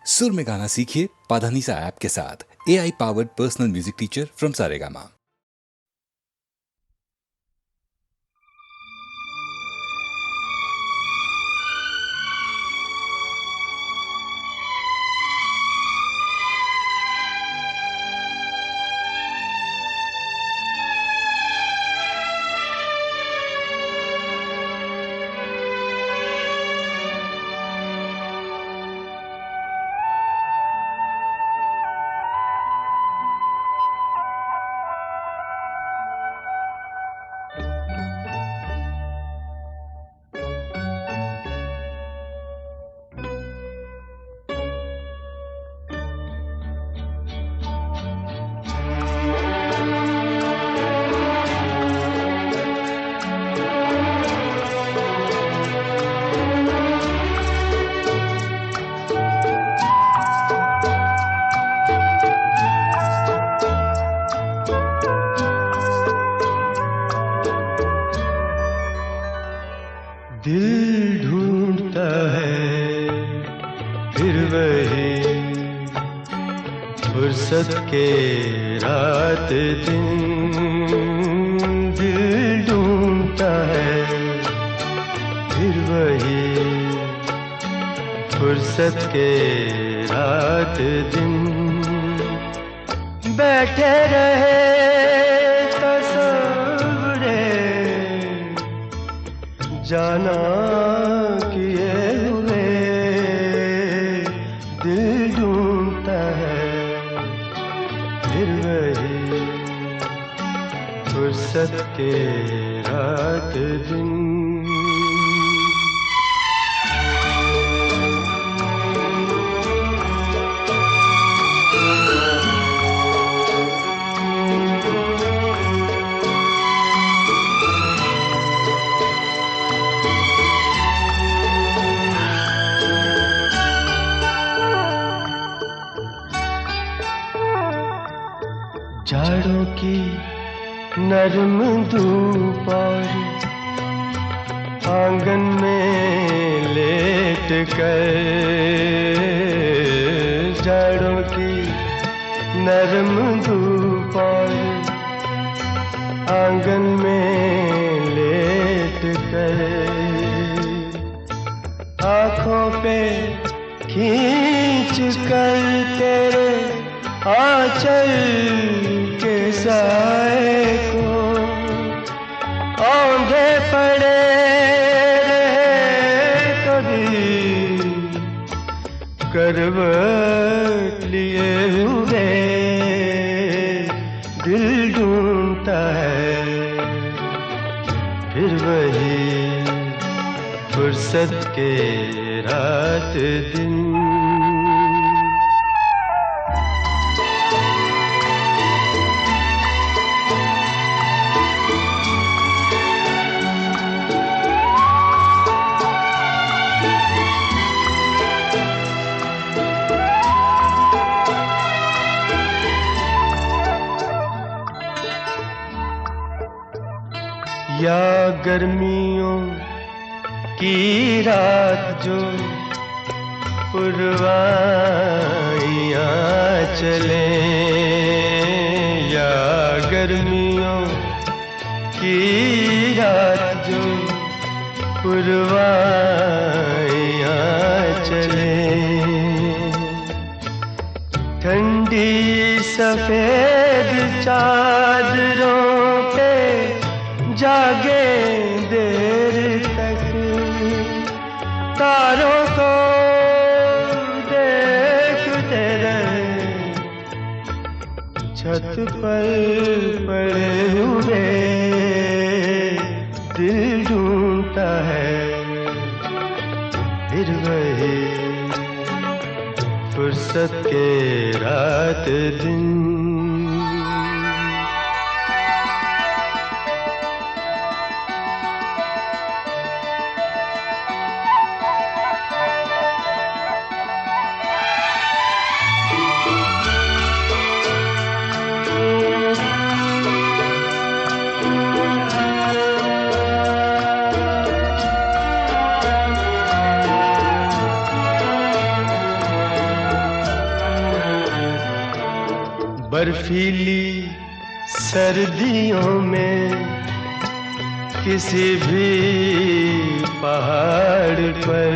सुर में गाना सीखिए पाधानीसा ऐप के साथ। AI powered personal music teacher from Saregama. दिल ढूंढता है फिर वही फुर्सत के रात दिन। दिल ढूंढता है फिर वही फुर्सत के रात दिन। बैठे रहे तस्वुरे जाना किए हुए। दिल ढूंढता है फिर वही फुर्सत के रात दिन। जाड़ों की नरम धूप और आंगन में लेट कर। जाड़ों की नरम धूप और आंगन में लेट कर। आँखों पे खींच कर तेरे आंचल के साए को औंधे पड़े रहे कभी करवट लिए हुए। दिल ढूंढता है फिर वही फुर्सत के रात दिन। या गर्मियों की रात जो पुरवाइयाँ चले। या गर्मियों की रात जो पुरवाइयाँ चले। ठंडी सफेद चादरों पे जागे देर तक। तारों को देखते रहे छत पर पड़े हुए। दिल ढूंढता है फिर वही फुर्सत के रात दिन। बर्फीली सर्दियों में किसी भी पहाड़ पर,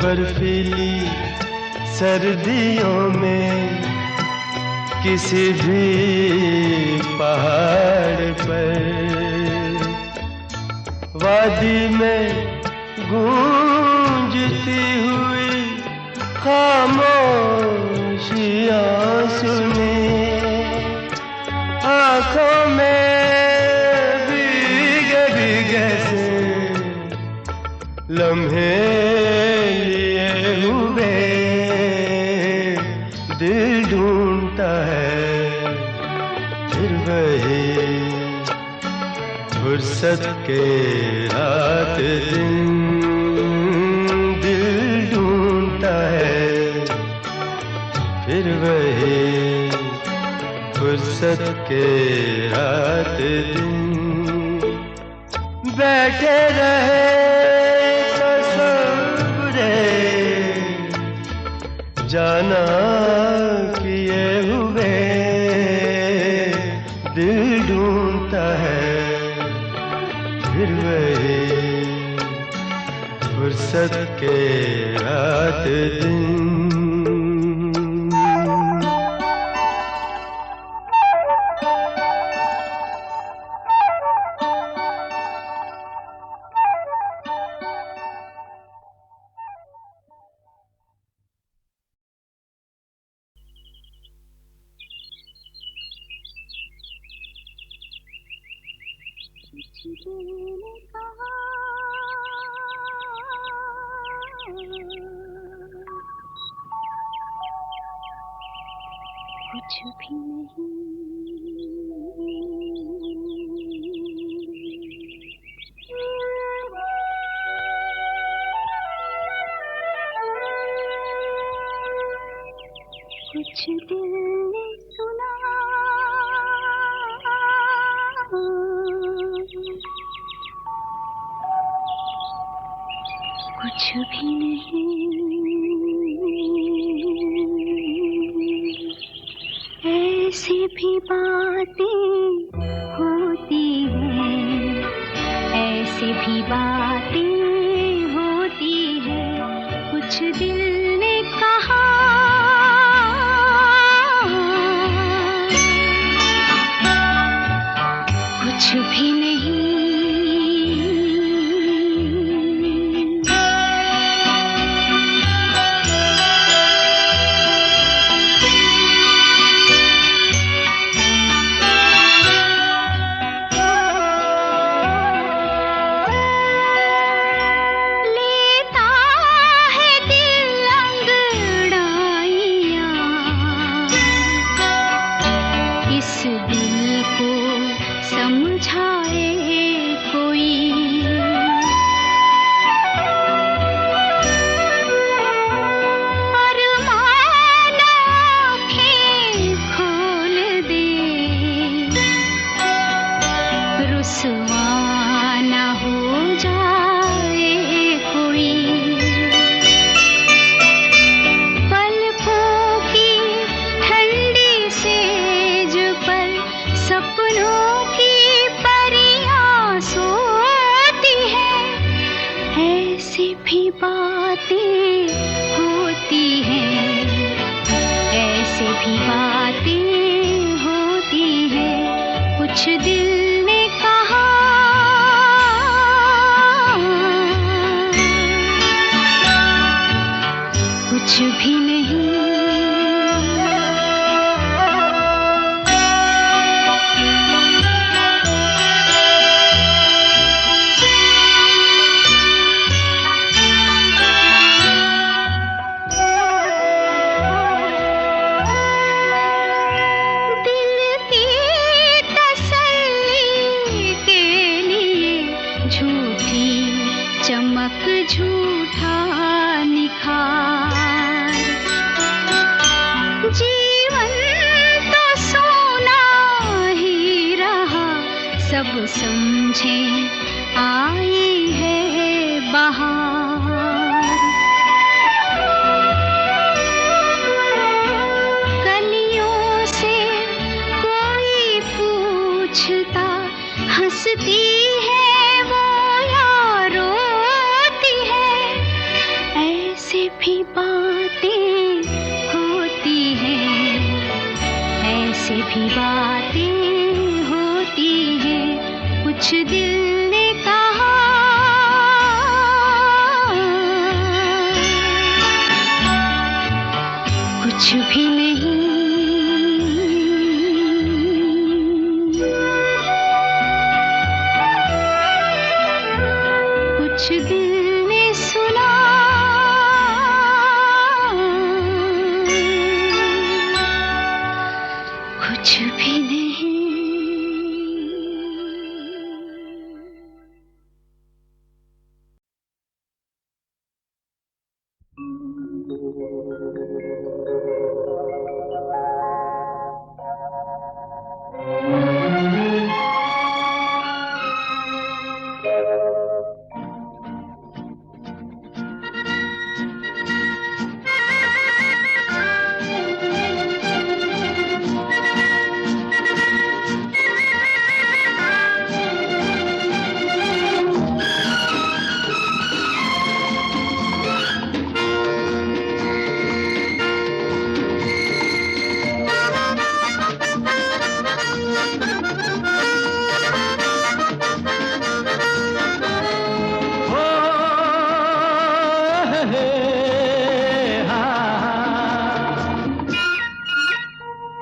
बर्फीली सर्दियों में किसी भी पहाड़ पर, वादी में गूंजती हुई खामोशियां सुने, आँखों में भीगे भीगे से लम्हे लिए हुए, दिल ढूंढता है फिर वही फुर्सत के रात दिन, दिल ढूंढता है फिर वही फुर्सत के रात दिन। बैठे रहे तसव्वुरे जाना किए हुए, दिल ढूंढता है फिर वही फुर्सत के रात दिन। कुछ भी नहीं, कुछ दिल ने सुना, कुछ भी नहीं, ऐसी भी बातें होती हैं, ऐसी भी बातें होती हैं, कुछ दिल ने कहा, कुछ भी नहीं। कुछ दिल ने कहा, कुछ भी नहीं। चमक झूठा निखार, जीवन तो सोना ही रहा, सब समझे आई है बहार। भी बातें होती हैं, ऐसे भी बातें होती हैं, कुछ दिल ने कहा कुछ भी नहीं। कुछ दिल ने सुना कुछ भी नहीं।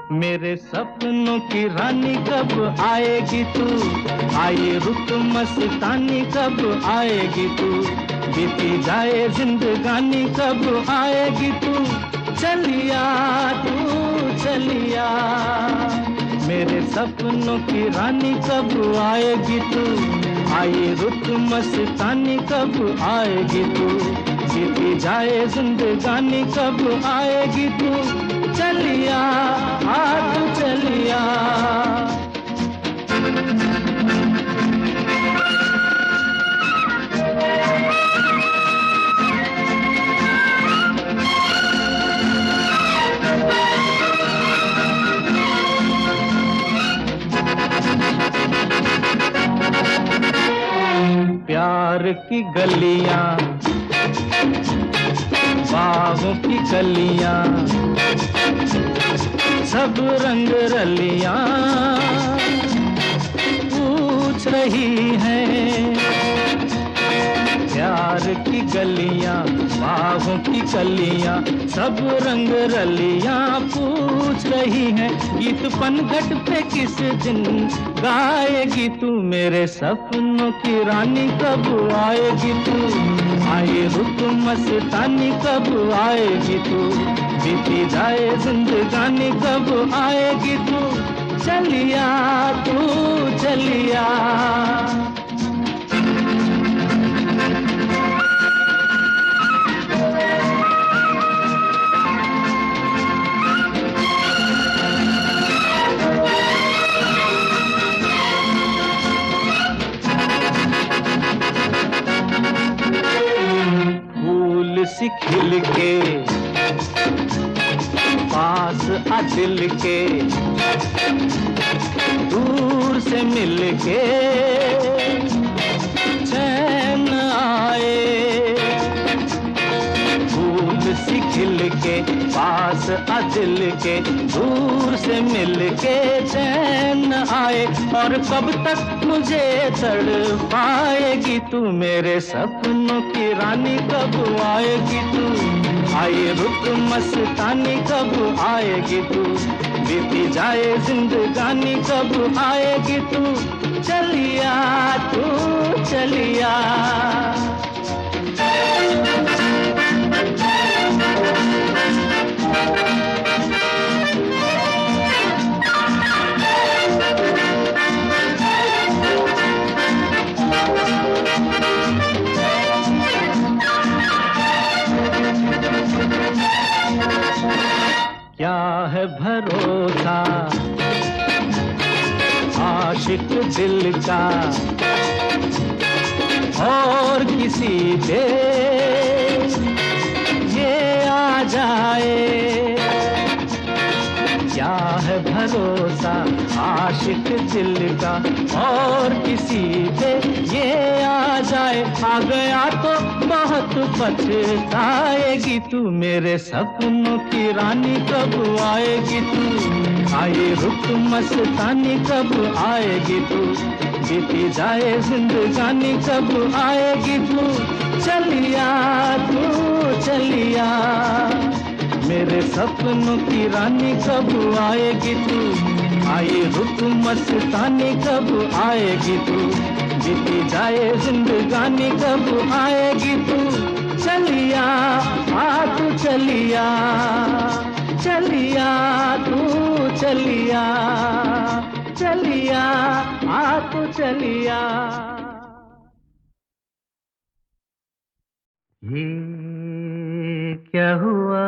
मेरे सपनों की रानी कब आएगी तू, आए रुत मस्तानी कब आएगी तू, बीती जाए जिंदगानी कब आएगी तू, चलिया तू चलिया। मेरे सपनों की रानी कब आएगी तू, आए रुत मस्तानी कब आएगी तू, बीती जाए जिंदगानी कब आएगी तू, चलिया आ तू चलिया। प्यार की गलियां, बाहों की कलियां, सब रंग रलियां पूछ रही हैं। प्यार की गलियां, बाहों की कलियां, सब रंग रलियां पूछ रही हैं। गीत पनघट पे किस दिन गाएगी तू, मेरे सपनों की रानी कब आएगी तू, आए रुत मस्तानी कब आएगी तू, बीती जाए जिंदगानी कब आएगी तू, चलिया तू चलिया। फूल सी खिल के पास आ दिल के, दूर से मिल के चैन आए। फूल सी खिल के पास आ दिल के, दूर से मिल के चैन आए। और कब तक मुझे तड़पाएगी तू, मेरे सपनों की रानी कब आएगी तू, आए रुत मस्तानी कब आएगी तू, बीती जाए जिंदगानी कब आएगी तू, चलिया तू चलिया। क्या है भरोसा आशिक दिल का और किसी पे ये आ जाए। क्या है भरोसा आशिक दिल का और किसी पे ये आ जाए। आ गया तो बहुत पछताएगी आएगी तू मेरे सपनों की रानी, कब आएगी तू? आए रुत मस्तानी, कब आएगी तू? बीती जाए जिंदगानी, कब आएगी तू? चलिया तू चलिया, मेरे सपनों की रानी, कब आएगी तू? आए रुत मस्तानी, कब आएगी तू? बीती जाए जिंदगानी, कब आएगी तू? चलिया आ तू चलिया, चलिया तू चलिया, चलिया आ तू चलिया। ये क्या हुआ,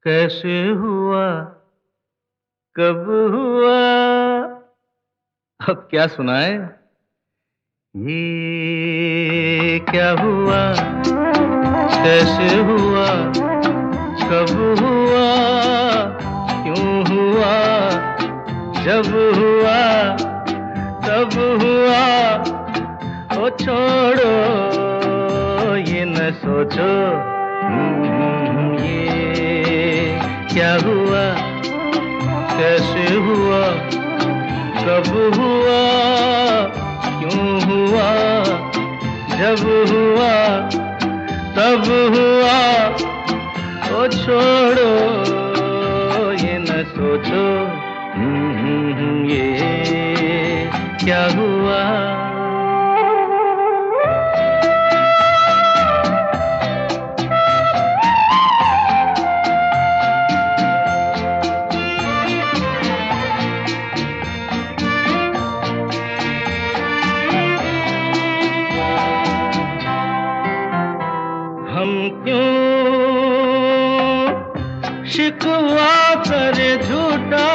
कैसे हुआ, कब हुआ, अब क्या सुनाए? ये क्या हुआ, कैसे हुआ, कब हुआ, क्यों हुआ, जब हुआ तब हुआ। ओ छोड़ो ये न सोचो, ये क्या हुआ, कैसे हुआ, कब हुआ, क्यों हुआ, जब हुआ तब हुआ। ओ छोड़ो ये न सोचो, ये क्या हुआ। शिकवा करे झूठा,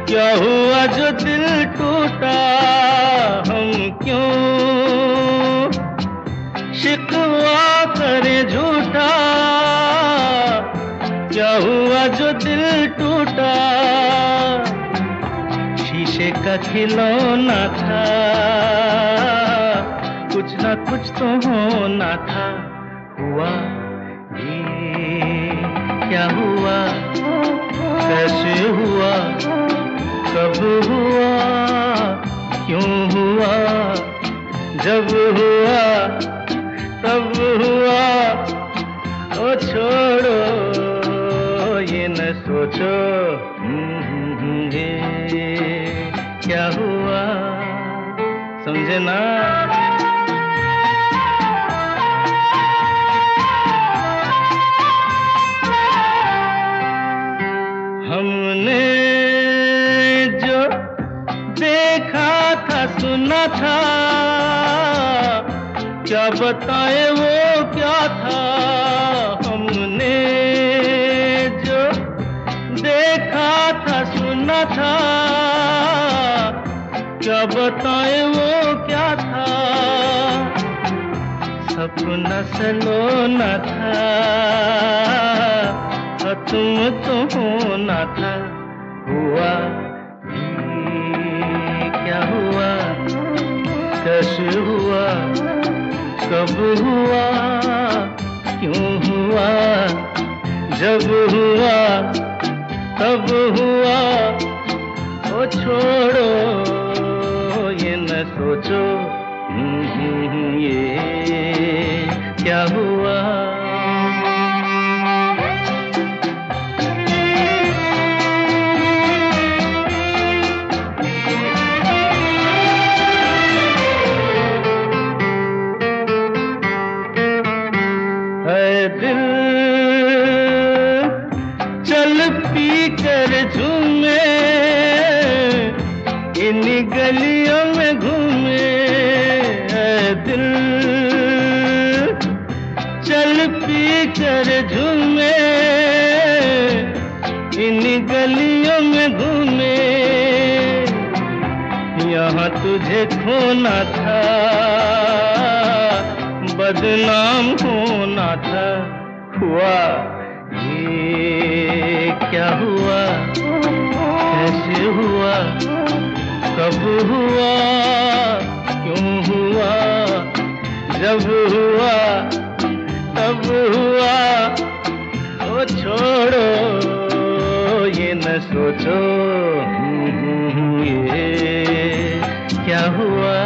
क्या हुआ जो दिल टूटा। हम क्यों शिकवा करे झूठा, क्या हुआ जो दिल टूटा। शीशे का खिलौना था, कुछ ना कुछ तो होना था। हुआ क्या हुआ, कैसे हुआ, कब हुआ, क्यों हुआ, जब हुआ तब हुआ। ओ छोड़ो ये न सोचो, ये क्या हुआ, समझे ना। हमने जो देखा था सुना था, क्या बताए वो क्या था। हमने जो देखा था सुना था, क्या बताए वो क्या था। सपना सलोना था, तुम तो होना था। हुआ क्या हुआ, कैसे हुआ, कब हुआ, क्यों हुआ, जब हुआ तब हुआ। ओ छोड़ो ये न सोचो, ये क्या हुआ। दिल चल पी कर झूमे, इन गलियों में घूमे। दिल चल पी कर झूमे, इन गलियों में घूमे। यहाँ तुझे खोना था, बदनाम होना था। हुआ ये क्या हुआ, कैसे हुआ, कब हुआ, क्यों हुआ, जब हुआ छोड़ो ये न सोचो ये क्या हुआ।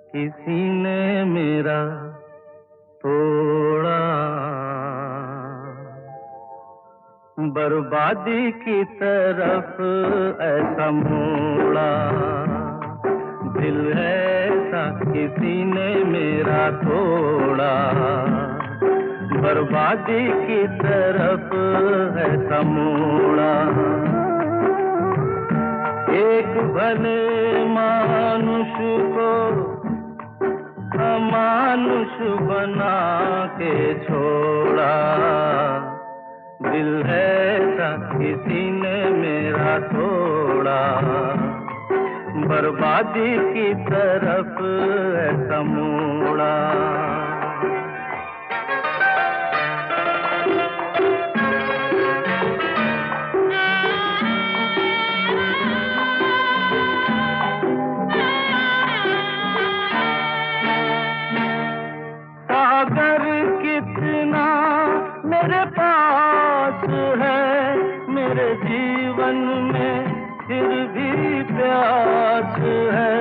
किसी ने मेरा तोड़ा, बर्बादी की तरफ ऐसा मोड़ा। दिल ऐसा किसी ने मेरा तोड़ा, बर्बादी की तरफ ऐसा मोड़ा। एक भले मानुष को अमानुष बना के छोड़ा। दिल ऐसा किसी ने मेरा तोड़ा, बर्बादी की तरफ ऐसा मोड़ा। मेरे पास है मेरे जीवन में फिर भी प्यास है।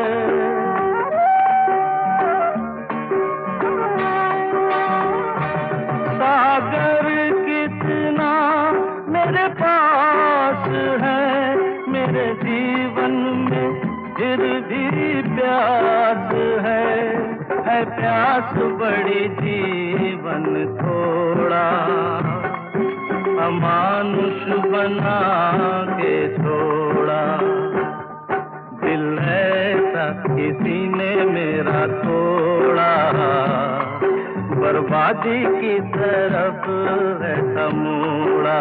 सागर कितना मेरे पास है मेरे जीवन में फिर भी प्यास है प्यास बड़ी जीवन थोड़ा, अमानुष बना के छोड़ा। दिल ऐसा किसी ने मेरा तोड़ा, बर्बादी की तरफ ऐसा मोड़ा।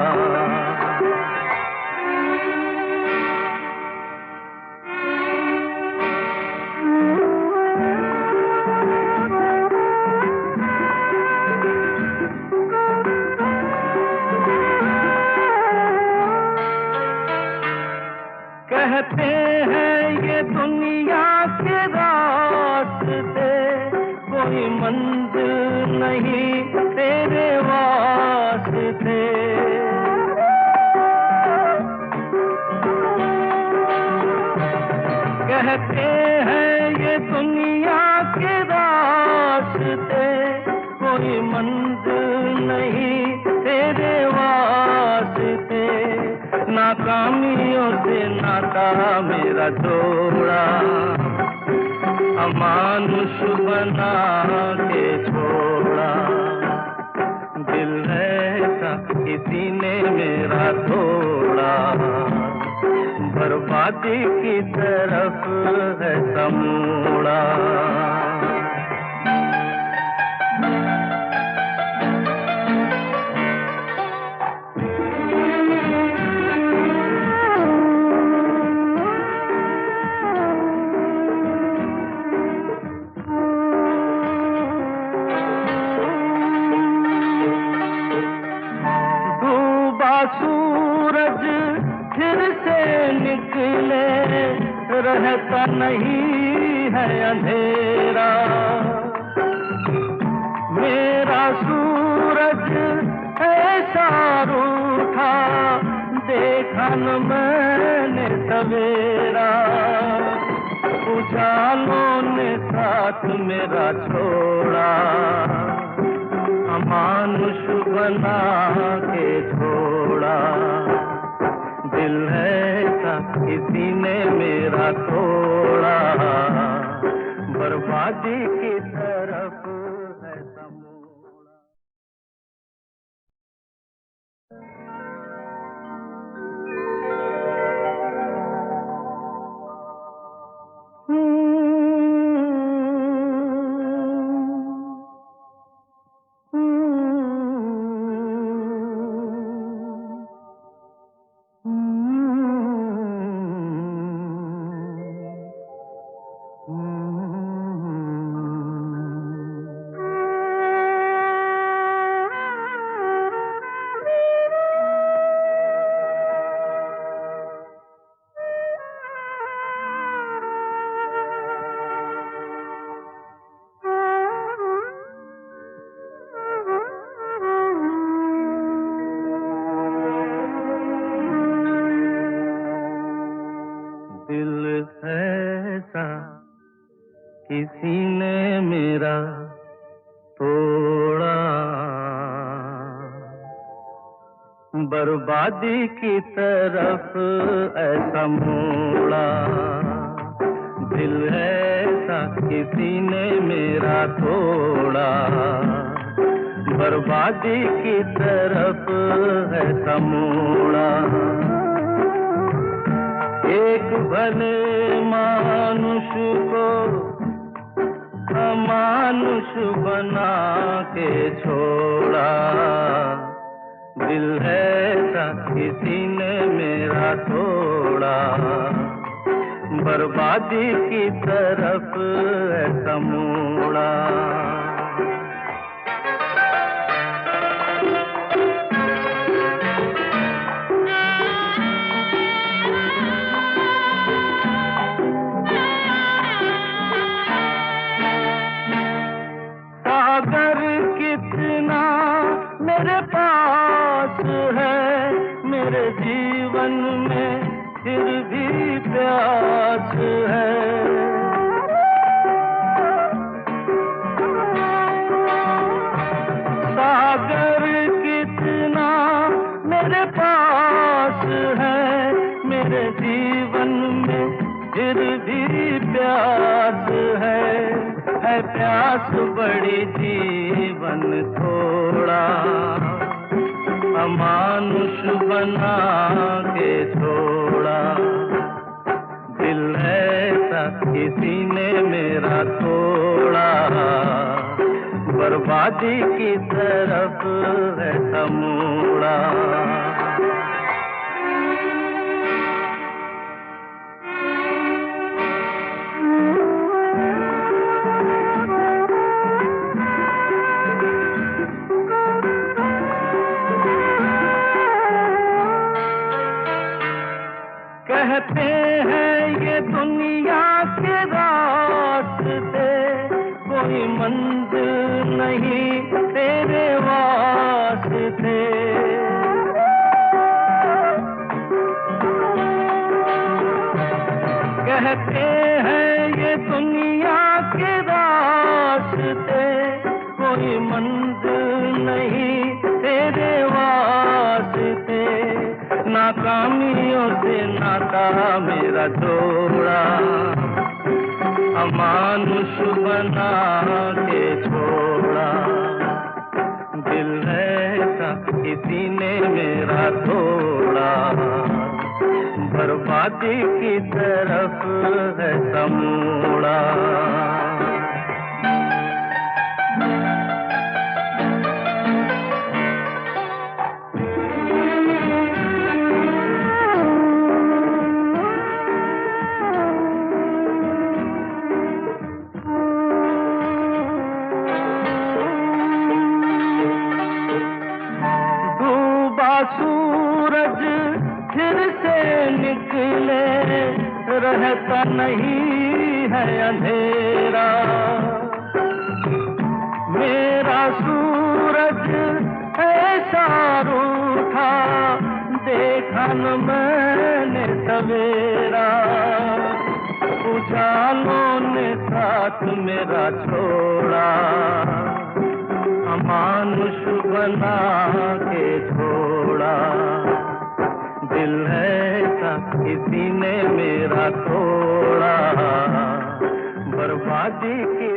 कहते हैं ये दुनिया के रास्ते, कोई मंजिल नहीं तेरे वास्ते। कहते हैं ये दुनिया के रास्ते, कोई मंजिल नहीं तेरे वास्ते। नाकामियों से नाता मेरा जोड़ा, अमानुष बना के छोड़ा। दिल ऐसा किसी ने मेरा तोड़ा, बर्बादी की तरफ ऐसा मोड़ा। सूरज फिर से निकले, रहता नहीं है अंधेरा। मेरा सूरज ऐसा रूठा, देखा न मैंने सवेरा। उजालों ने साथ मेरा छोड़ा, अमानुष बना के छोड़ा। दिल है ऐसा किसी ने मेरा तोड़ा, बर्बादी की तरफ ऐसा मोड़ा। किसी ने मेरा तोड़ा, बर्बादी की तरफ ऐसा मोड़ा। दिल ऐसा किसी ने मेरा तोड़ा, बर्बादी की तरफ ऐसा मोड़ा। एक भले मानुष को अमानुष बना के छोड़ा, दिल ऐसा किसी ने मेरा तोड़ा, बर्बादी की तरफ ऐसा मोड़ा। सागर कितना मेरे पास है, मेरे जीवन में फिर भी प्यास है। सागर कितना मेरे पास है, मेरे जीवन में फिर भी प्यास है प्यास बड़ी जीवन थोड़ा, अमानुष बना के छोड़ा। दिल ऐसा किसी ने मेरा तोड़ा, बर्बादी की तरफ ऐसा मोड़ा। कहते हैं ये दुनिया के रास्ते, कोई मंजिल नहीं तेरे वास्ते। कहते हैं ये दुनिया के रास्ते, कोई मंजिल नहीं तेरे वास्ते। नाकामियों से नाता मेरा जोड़ा, अमानुष बना के छोड़ा। दिल ऐसा किसी ने मेरा तोड़ा, बर्बादी की तरफ ऐसा मोड़ा। सूरज फिर से निकले, रहता नहीं है अंधेरा। मेरा सूरज ऐसा रूठा, देखा न मैंने सवेरा। उजालों ने साथ मेरा छोड़ा, अमानुष बना के छोड़ा। दिल ऐसा किसी ने मेरा तोड़ा, बर्बादी की